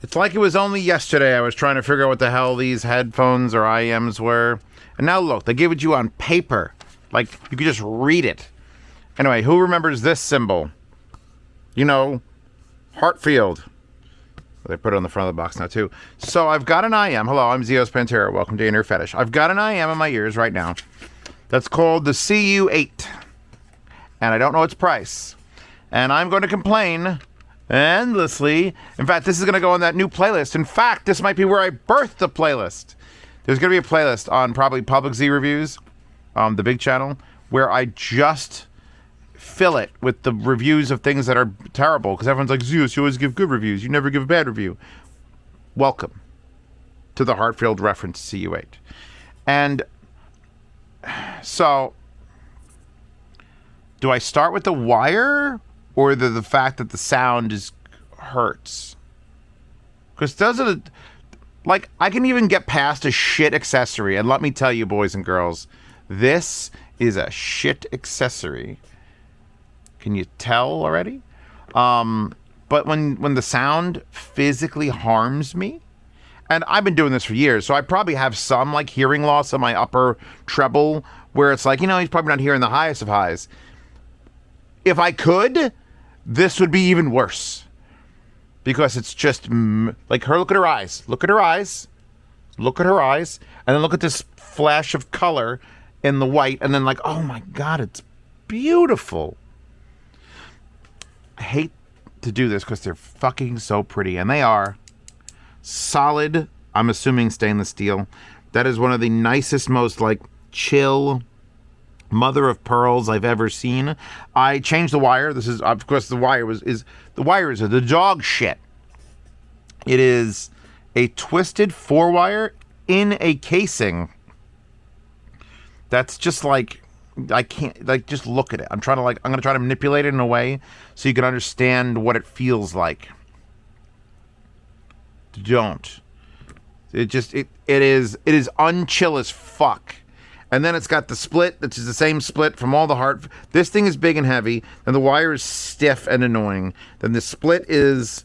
It's like it was only yesterday I was trying to figure out what the hell these headphones or IEMs were. And now look, they give it to you on paper. Like, you could just read it. Anyway, who remembers this symbol? You know, Heartfield. They put it on the front of the box now, too. So I've got an IEM. Hello, I'm Zeos Pantera. Welcome to Inner Fetish. I've got an IEM in my ears right now. That's called the CU8. And I don't know its price. And I'm going to complain endlessly. In fact, this is going to go on that new playlist. In fact, this might be where I birthed the playlist. There's going to be a playlist on probably Public Z Reviews, the big channel, where I just fill it with the reviews of things that are terrible. Because everyone's like, Zeus, you always give good reviews. You never give a bad review. Welcome to the Heartfield reference CU8. And so, do I start with the wire or the fact that the sound hurts? Because doesn't, like, I can even get past a shit accessory. And let me tell you, boys and girls, this is a shit accessory. Can you tell already? But when the sound physically harms me, and I've been doing this for years, so I probably have some, like, hearing loss on my upper treble, where it's like, you know, he's probably not hearing the highest of highs. If I could, this would be even worse. Because it's just, like, look at her eyes. Look at her eyes. Look at her eyes. And then look at this flash of color in the white. And then, like, oh my God, it's beautiful. I hate to do this because they're fucking so pretty. And they are solid, I'm assuming stainless steel. That is one of the nicest, most, like, chill mother of pearls I've ever seen. I changed the wire. This is, of course, the wire is the dog shit. It is a twisted 4-wire in a casing. That's just like, I can't, like, just look at it. I'm going to try to manipulate it in a way so you can understand what it feels like. Don't. It is unchill as fuck. And then it's got the split, which is the same split from all the heart. This thing is big and heavy. Then the wire is stiff and annoying. Then the split is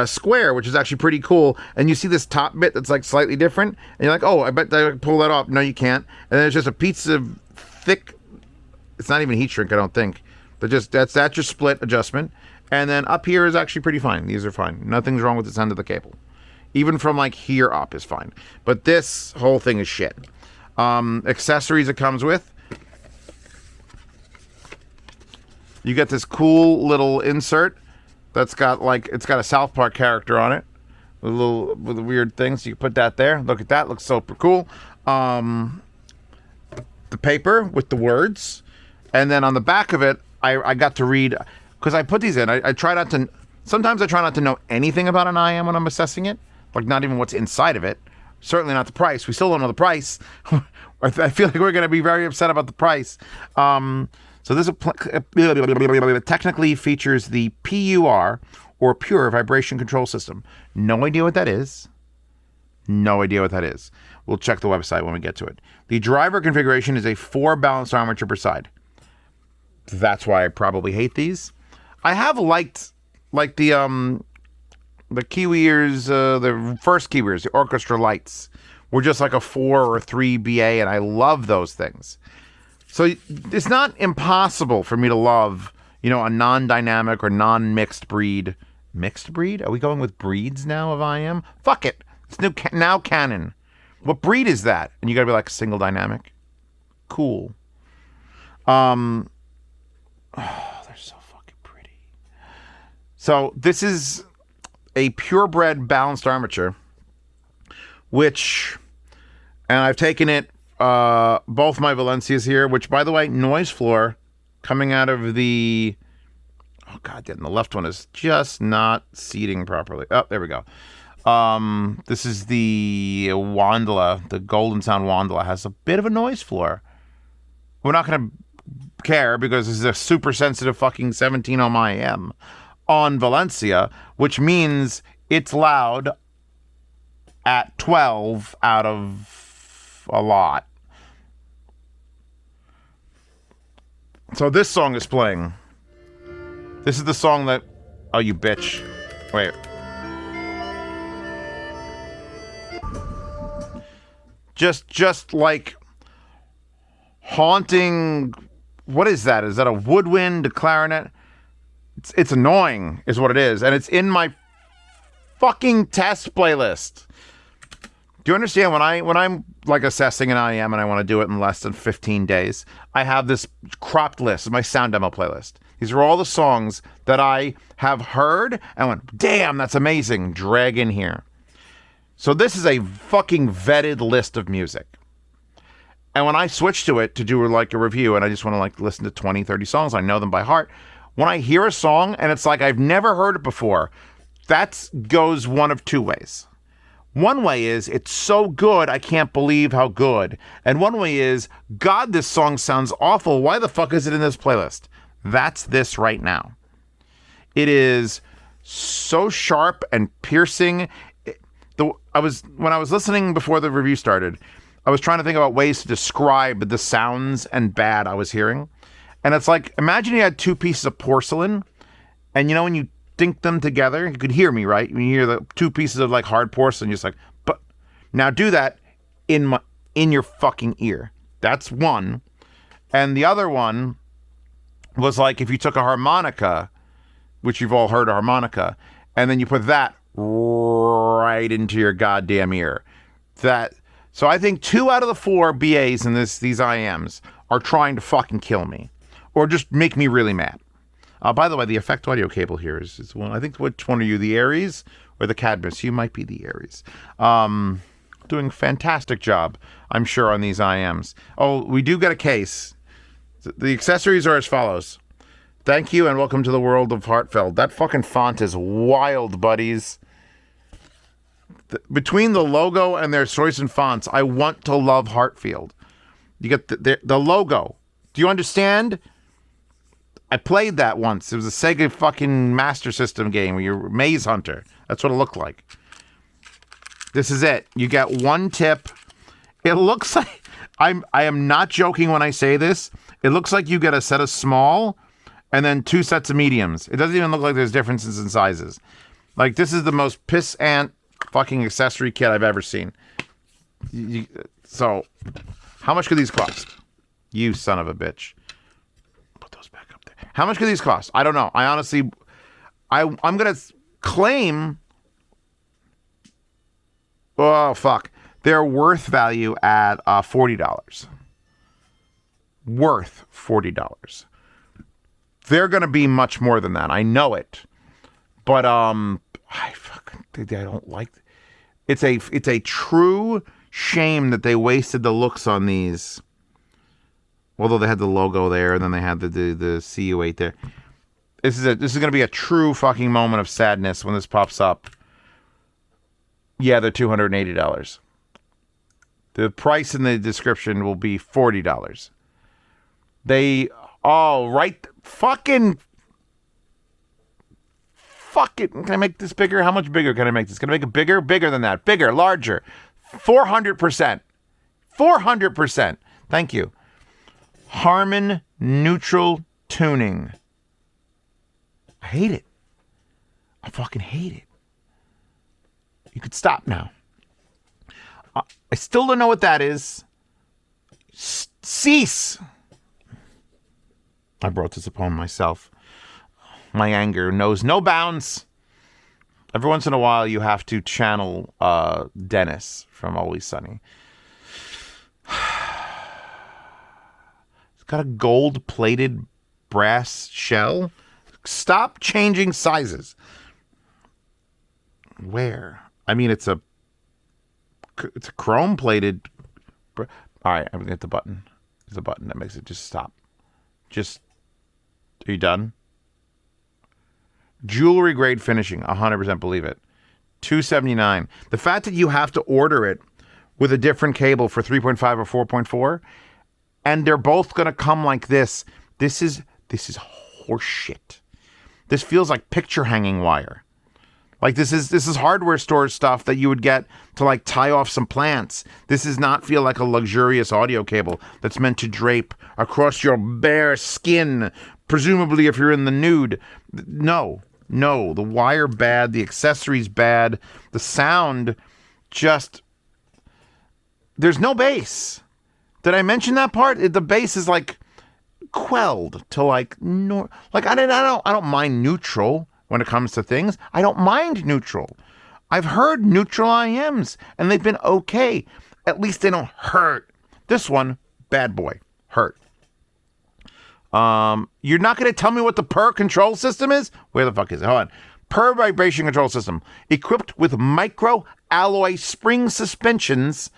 square, which is actually pretty cool. And you see this top bit that's like slightly different. And you're like, oh, I bet I can pull that off. No, you can't. And then it's just a piece of thick. It's not even heat shrink, I don't think. But just that's your split adjustment. And then up here is actually pretty fine. These are fine. Nothing's wrong with this end of the cable. Even from like here up is fine. But this whole thing is shit. Accessories it comes with. You get this cool little insert that's got, like, it's got a South Park character on it with a weird thing, so you put that there. Look at that, looks super cool. The paper with the words, and then on the back of it, I got to read, because I put these in. I try not to, sometimes I try not to know anything about an IM when I'm assessing it, like not even what's inside of it. Certainly not the price. We still don't know the price. I feel like we're going to be very upset about the price. So this technically features the PUR, or Pure Vibration Control System. No idea what that is. No idea what that is. We'll check the website when we get to it. The driver configuration is a 4 balanced armature per side. That's why I probably hate these. I have liked, like, the Kiwi ears, the first Kiwi ears, the orchestra lights, were just like a 4 or 3 BA, and I love those things. So it's not impossible for me to love, you know, a non-dynamic or non-mixed breed. Mixed breed? Are we going with breeds now of IM? Fuck it. It's now canon. What breed is that? And you gotta be like single dynamic. Cool. Oh, they're so fucking pretty. So this is a purebred balanced armature, which, and I've taken it, both my Valencias here, which, by the way, noise floor coming out of the, oh god damn, the left one is just not seating properly. Oh, there we go. This is the Wandla, the Golden Sound Wandla, has a bit of a noise floor. We're not going to care because this is a super sensitive fucking 17 ohm IEM on Valencia, which means it's loud at 12 out of a lot. So this song is playing. This is the song that, oh, you bitch. Wait. just like haunting. What is that? Is that a woodwind, a clarinet? It's annoying is what it is. And it's in my fucking test playlist. Do you understand when I'm like assessing an IEM and I want to do it in less than 15 days, I have this cropped list of my sound demo playlist. These are all the songs that I have heard and went, damn, that's amazing. Drag in here. So this is a fucking vetted list of music. And when I switch to it to do like a review and I just want to like listen to 20, 30 songs, I know them by heart. When I hear a song and it's like I've never heard it before, that goes one of two ways. One way is it's so good, I can't believe how good. And one way is, God, this song sounds awful. Why the fuck is it in this playlist? That's this right now. It is so sharp and piercing. When I was listening before the review started, I was trying to think about ways to describe the sounds and bad I was hearing. And it's like, imagine you had two pieces of porcelain, and you know when you dink them together, you could hear me, right? When you hear the two pieces of like hard porcelain, you're just like, but now do that in your fucking ear. That's one. And the other one was like if you took a harmonica, which you've all heard a harmonica, and then you put that right into your goddamn ear. So I think 2 out of the 4 BAs in these IEMs are trying to fucking kill me. Or just make me really mad. By the way, the effect audio cable here is one. I think which one are you, the Aries or the Cadmus? You might be the Aries. Doing a fantastic job, I'm sure, on these IEMs. Oh, we do get a case. The accessories are as follows. Thank you and welcome to the world of Heartfield. That fucking font is wild, buddies. Between the logo and their choice in fonts, I want to love Heartfield. You get the logo. Do you understand? I played that once. It was a Sega fucking Master System game where you're Maze Hunter. That's what it looked like. This is it. You get one tip. It looks like I am not joking when I say this. It looks like you get a set of small and then 2 sets of mediums. It doesn't even look like there's differences in sizes. Like this is the most piss ant fucking accessory kit I've ever seen. So, how much could these cost? You son of a bitch. Put those back up there. How much could these cost? I don't know. I honestly, I'm going to claim, oh, fuck. They're worth value at $40. Worth $40. They're going to be much more than that. I know it. But, I don't like it. It's a true shame that they wasted the looks on these. Although they had the logo there, and then they had the CU8 there. This is going to be a true fucking moment of sadness when this pops up. Yeah, they're $280. The price in the description will be $40. Fucking. Can I make this bigger? How much bigger can I make this? Can I make it bigger? Bigger than that. Bigger, larger. 400%. 400%. Thank you. Harman neutral tuning. I hate it. I fucking hate it. You could stop now. I still don't know what that is. Cease. I brought this upon myself. My anger knows no bounds. Every once in a while, you have to channel Dennis from Always Sunny. It's got a gold-plated brass shell. Stop changing sizes. Where? I mean, it's a chrome-plated. All right, I'm gonna hit the button. There's a button that makes it just stop. Are you done? Jewelry grade finishing, 100% believe it. $279. The fact that you have to order it with a different cable for 3.5 or 4.4, and they're both gonna come like this. This is horseshit. This feels like picture hanging wire. Like this is hardware store stuff that you would get to like tie off some plants. This does not feel like a luxurious audio cable that's meant to drape across your bare skin, presumably if you're in the nude. No, the wire bad, the accessories bad, the sound just there's no bass. Did I mention that part? The bass is like quelled to like I don't mind neutral when it comes to things. I don't mind neutral. I've heard neutral IEMs and they've been okay. At least they don't hurt. This one, bad boy, hurt. You're not going to tell me what the PER control system is? Where the fuck is it? Hold on. PER vibration control system, equipped with micro alloy spring suspensions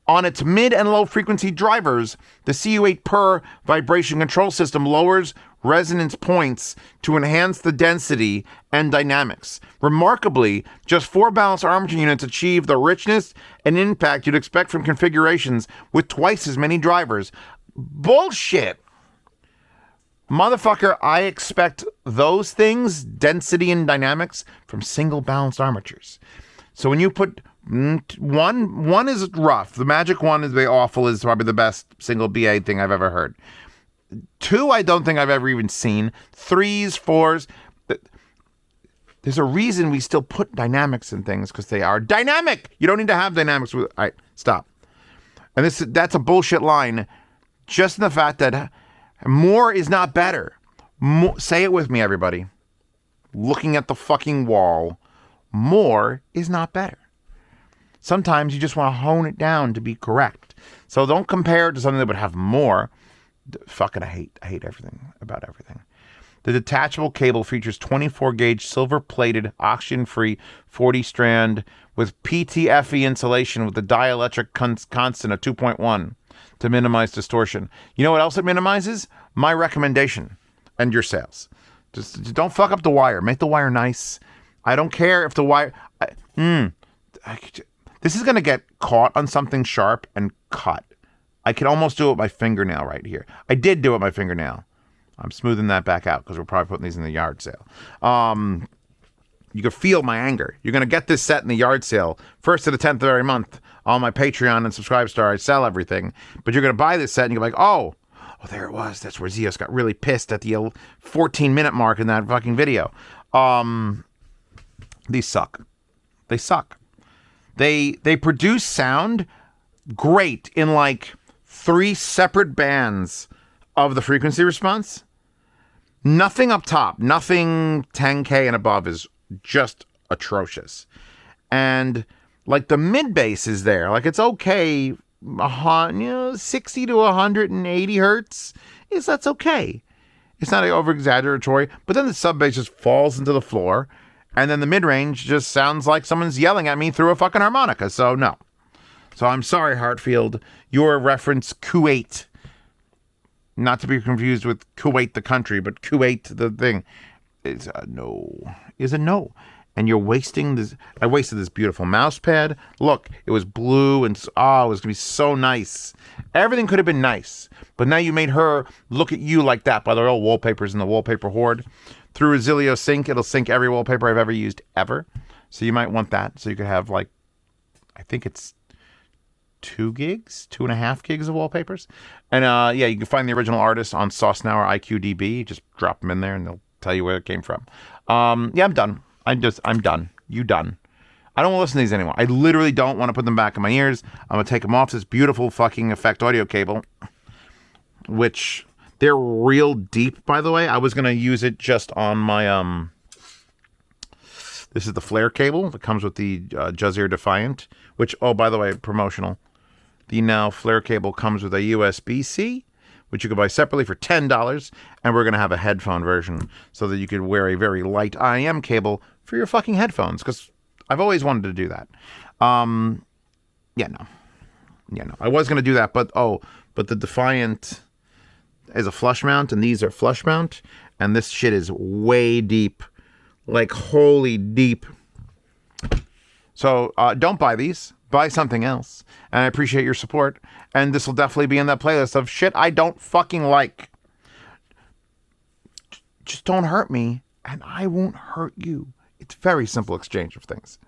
on its mid and low frequency drivers. The CU8 PER vibration control system lowers resonance points to enhance the density and dynamics. Remarkably, just 4 balanced armature units achieve the richness and impact you'd expect from configurations with twice as many drivers. Bullshit. Motherfucker, I expect those things, density and dynamics, from single balanced armatures. So when you put one is rough. The Magic 1 is very awful, is probably the best single BA thing I've ever heard. 2, I don't think I've ever even seen. 3s, 4s. There's a reason we still put dynamics in things, because they are dynamic. You don't need to have dynamics. All right, stop. And that's a bullshit line. Just in the fact that more is not better. Say it with me, everybody. Looking at the fucking wall, more is not better. Sometimes you just want to hone it down to be correct. So don't compare it to something that would have more. Fucking, I hate everything about everything. The detachable cable features 24-gauge silver-plated, oxygen-free 40-strand with PTFE insulation with the dielectric constant of 2.1 to minimize distortion. You know what else it minimizes? My recommendation and your sales. Just don't fuck up the wire. Make the wire nice. I don't care if the wire... This is going to get caught on something sharp and cut. I can almost do it with my fingernail right here. I did do it with my fingernail. I'm smoothing that back out because we're probably putting these in the yard sale. You can feel my anger. You're going to get this set in the yard sale 1st to the 10th of every month on my Patreon and Subscribestar. I sell everything. But you're going to buy this set and you're like, oh, there it was. That's where Zeus got really pissed at the 14-minute mark in that fucking video. These suck. They suck. They produce sound great in like 3 separate bands of the frequency response. Nothing up top, nothing 10K and above is just atrocious. And like the mid bass is there, like it's okay, 60 to 180 hertz. That's okay. It's not over exaggeratory, but then the sub bass just falls into the floor. And then the mid-range just sounds like someone's yelling at me through a fucking harmonica. So, no. So, I'm sorry, Heartfield. Your reference, CU8. Not to be confused with Kuwait, the country, but CU8, the thing, is a no. Is a no. And you're wasting this. I wasted this beautiful mouse pad. Look, it was blue and, it was going to be so nice. Everything could have been nice. But now you made her look at you like that by the old wallpapers in the wallpaper hoard. Through Resilio Sync, it'll sync every wallpaper I've ever used, ever. So you might want that. So you could have, like, I think it's 2.5 gigs of wallpapers. And, you can find the original artist on Sauce Now or IQDB. Just drop them in there and they'll tell you where it came from. I'm done. I'm done. You done. I don't want to listen to these anymore. I literally don't want to put them back in my ears. I'm going to take them off this beautiful fucking Effect audio cable, which... They're real deep, by the way. I was going to use it just on my, this is the flare cable that comes with the Jazeera Defiant, which, oh, by the way, promotional. The now flare cable comes with a USB-C, which you can buy separately for $10, and we're going to have a headphone version so that you could wear a very light IEM cable for your fucking headphones, because I've always wanted to do that. No. I was going to do that, but the Defiant... is a flush mount, and these are flush mount, and this shit is way deep, like holy deep. So don't buy these, buy something else, and I appreciate your support, and this will definitely be in that playlist of shit I don't fucking like. Just don't hurt me, and I won't hurt you. It's very simple exchange of things.